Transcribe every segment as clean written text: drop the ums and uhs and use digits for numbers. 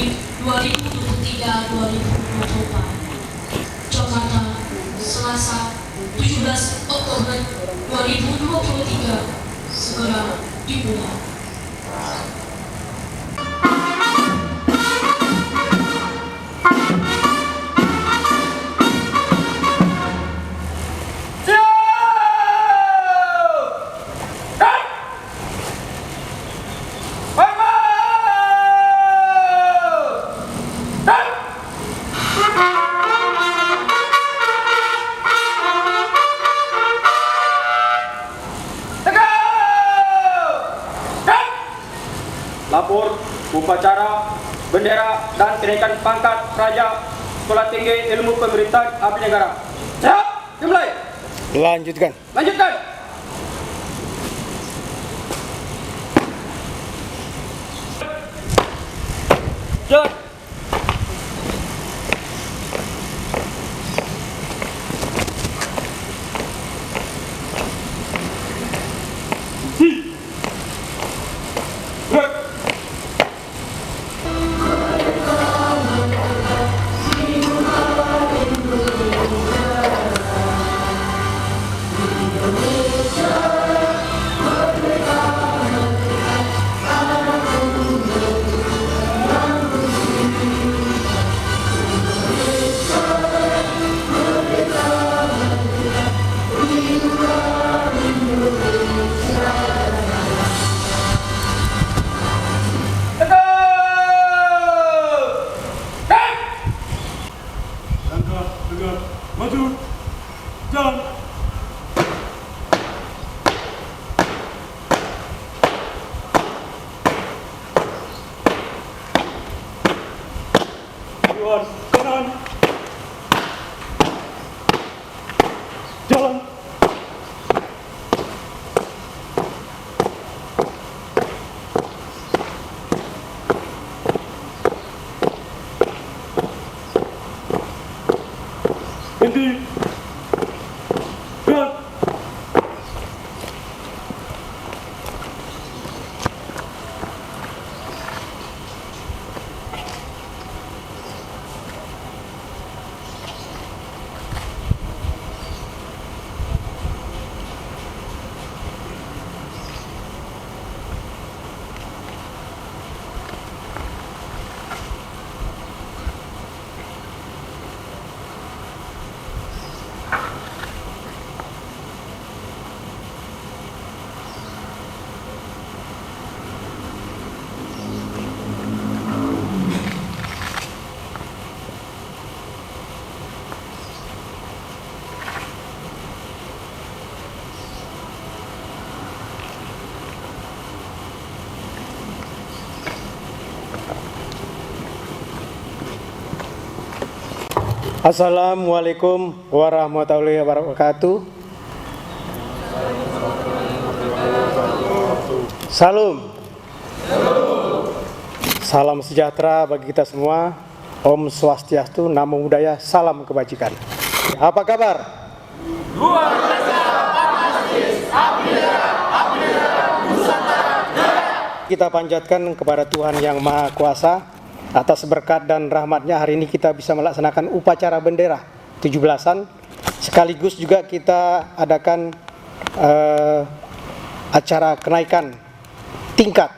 2023-2024. Jakarta, Selasa, 17 Oktober 2023. Segera dimulai. Lapor upacara bendera dan kenaikan pangkat Raja Sekolah Tinggi Ilmu Pemerintahan Abdi Negara. Siap, dimulai. Lanjutkan. Lanjutkan. Jalan. Maju, jalan. Majuan kanan, jalan. Berhenti. Gerak. Assalamualaikum warahmatullahi wabarakatuh. Salam. Salam sejahtera bagi kita semua. Om Swastiastu, Namo Buddhaya, salam kebajikan. Apa kabar? Luar biasa, fantastis, Kita panjatkan kepada Tuhan Yang Maha Kuasa atas berkat dan rahmatnya hari ini kita bisa melaksanakan upacara bendera 17-an. Sekaligus juga kita adakan acara kenaikan tingkat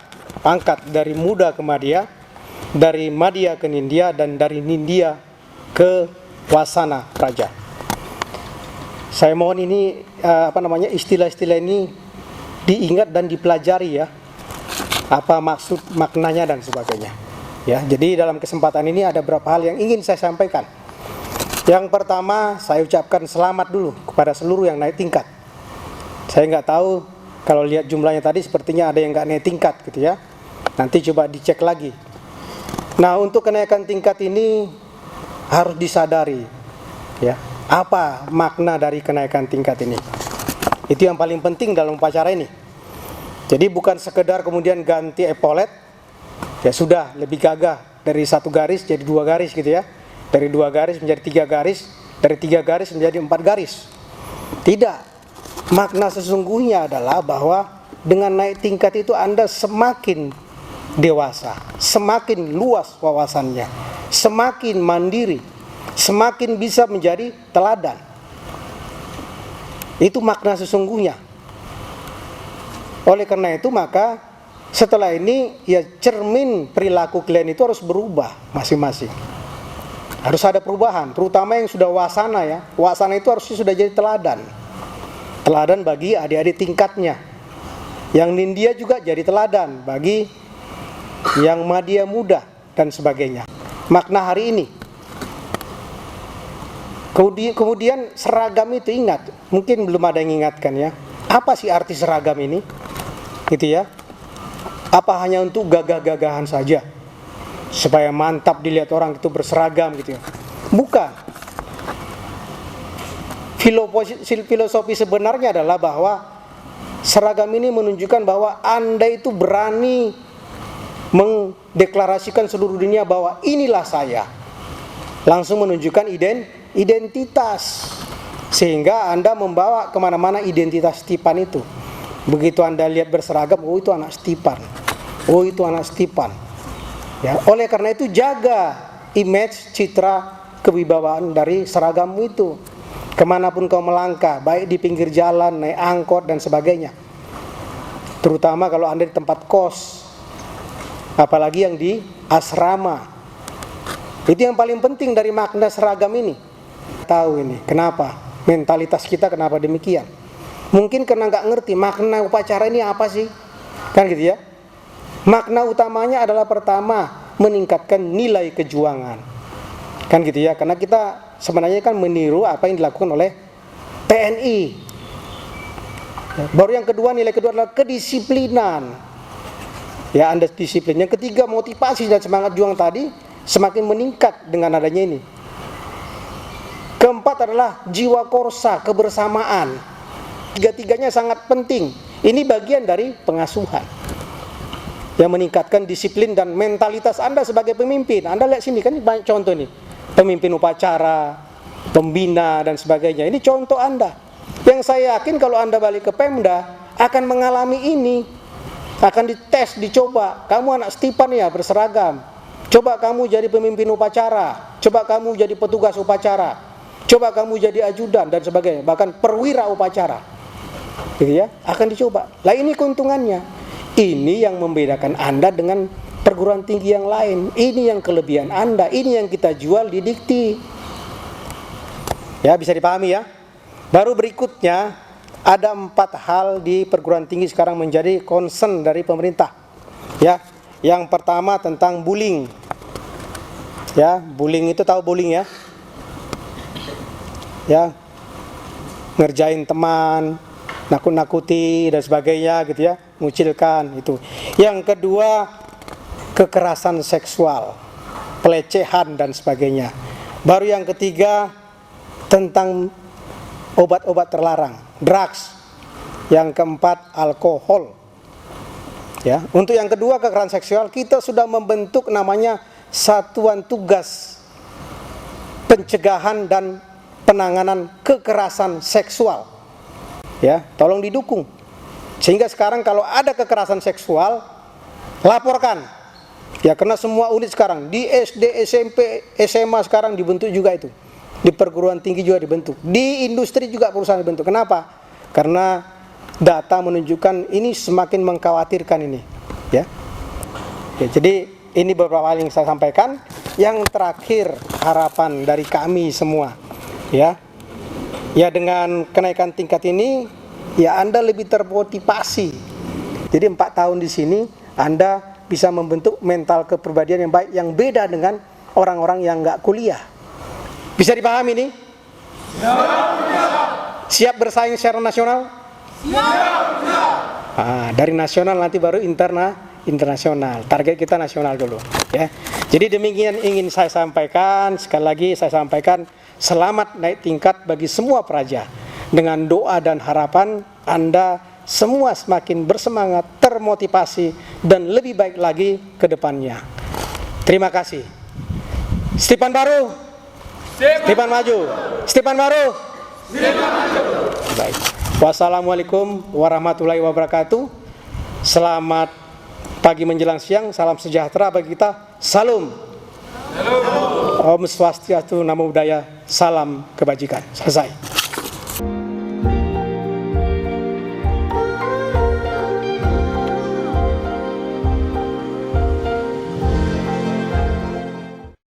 pangkat dari muda ke madya, dari madya ke nindya, dan dari nindya ke wasana praja. Saya mohon ini istilah-istilah ini diingat dan dipelajari ya, apa maksud maknanya dan sebagainya. Ya, jadi dalam kesempatan ini ada beberapa hal yang ingin saya sampaikan. Yang pertama, saya ucapkan selamat dulu kepada seluruh yang naik tingkat. Saya nggak tahu, kalau lihat jumlahnya tadi sepertinya ada yang nggak naik tingkat gitu ya. Nanti coba dicek lagi. Nah, untuk kenaikan tingkat ini harus disadari ya, apa makna dari kenaikan tingkat ini. Itu yang paling penting dalam upacara ini. Jadi bukan sekedar kemudian ganti epolet, ya sudah lebih gagah dari 1 garis jadi 2 garis gitu ya, dari 2 garis menjadi 3 garis, dari 3 garis menjadi 4 garis. Tidak, makna sesungguhnya adalah bahwa dengan naik tingkat itu Anda semakin dewasa, semakin luas wawasannya, semakin mandiri, semakin bisa menjadi teladan. Itu makna sesungguhnya. Oleh karena itu maka setelah ini ya cermin perilaku kalian itu harus berubah masing-masing. Harus ada perubahan, terutama yang sudah wasana ya. Wasana itu harusnya sudah jadi teladan. Teladan bagi adik-adik tingkatnya. Yang Nindya juga jadi teladan bagi yang madya muda dan sebagainya. Makna hari ini. Kemudian seragam itu ingat, mungkin belum ada yang ingatkan ya. Apa sih arti seragam ini? Gitu ya. Apa hanya untuk gagah-gagahan saja? Supaya mantap dilihat orang itu berseragam gitu ya. Bukan. Filosofi sebenarnya adalah bahwa seragam ini menunjukkan bahwa Anda itu berani mendeklarasikan seluruh dunia bahwa inilah saya. Langsung menunjukkan identitas. Sehingga Anda membawa kemana-mana identitas Stipan itu. Begitu Anda lihat berseragam, oh itu anak Stipan. Oh itu anak Stipan. Ya, oleh karena itu jaga image, citra, kewibawaan dari seragammu itu. Kemanapun kau melangkah, baik di pinggir jalan, naik angkot dan sebagainya. Terutama kalau Anda di tempat kos, apalagi yang di asrama. Itu yang paling penting dari makna seragam ini. Tahu ini, kenapa? Mentalitas kita kenapa demikian? Mungkin karena nggak ngerti makna upacara ini apa sih? Kan gitu ya. Makna utamanya adalah pertama, meningkatkan nilai kejuangan. Kan gitu ya, karena kita sebenarnya kan meniru apa yang dilakukan oleh TNI. Baru yang kedua, nilai kedua adalah kedisiplinan. Ya, Anda disiplin. Yang ketiga, motivasi dan semangat juang tadi semakin meningkat dengan adanya ini. Keempat adalah jiwa korsa, kebersamaan. Tiga-tiganya sangat penting. Ini bagian dari pengasuhan yang meningkatkan disiplin dan mentalitas Anda sebagai pemimpin. Anda lihat sini kan banyak contoh nih. Pemimpin upacara, pembina dan sebagainya. Ini contoh Anda. Yang saya yakin kalau Anda balik ke Pemda akan mengalami ini. Akan dites, dicoba. Kamu anak Stipan ya berseragam. Coba kamu jadi pemimpin upacara. Coba kamu jadi petugas upacara. Coba kamu jadi ajudan dan sebagainya. Bahkan perwira upacara. Gitu ya, akan dicoba. Lah ini keuntungannya. Ini yang membedakan Anda dengan perguruan tinggi yang lain. Ini yang kelebihan Anda. Ini yang kita jual di Dikti. Ya, bisa dipahami ya. Baru berikutnya ada 4 hal di perguruan tinggi sekarang menjadi concern dari pemerintah. Ya, yang pertama tentang bullying. Ya, bullying itu tahu bullying ya? Ya, ngerjain teman, nakut-nakuti dan sebagainya gitu ya, mengucilkan itu. Yang kedua, kekerasan seksual, pelecehan dan sebagainya. Baru yang ketiga tentang obat-obat terlarang, drugs. Yang keempat, alkohol. Ya, untuk yang kedua kekerasan seksual kita sudah membentuk namanya Satuan Tugas Pencegahan dan Penanganan Kekerasan Seksual. Ya, tolong didukung. Sehingga sekarang kalau ada kekerasan seksual, laporkan. Ya, karena semua unit sekarang di SD, SMP, SMA sekarang dibentuk juga itu. Di perguruan tinggi juga dibentuk. Di industri juga perusahaan dibentuk. Kenapa? Karena data menunjukkan ini semakin mengkhawatirkan ini. Ya. Ya, jadi ini beberapa hal yang saya sampaikan. Yang terakhir harapan dari kami semua. Ya. Ya, dengan kenaikan tingkat ini, ya Anda lebih termotivasi. Jadi 4 tahun di sini Anda bisa membentuk mental kepribadian yang baik, yang beda dengan orang-orang yang nggak kuliah. Bisa dipahami ini? Siap bersaing secara nasional? Dari nasional nanti baru internasional. Target kita nasional dulu. Ya. Jadi demikian ingin saya sampaikan. Sekali lagi saya sampaikan, selamat naik tingkat bagi semua praja. Dengan doa dan harapan Anda semua semakin bersemangat, termotivasi, dan lebih baik lagi ke depannya. Terima kasih. Stipan baru, Stipan maju. Stipan baru, Stipan maju. Baik. Wassalamualaikum warahmatullahi wabarakatuh. Selamat Pagi menjelang siang, salam sejahtera bagi kita. Salam. Om Swastiastu, Namo Buddhaya, salam kebajikan. Selesai.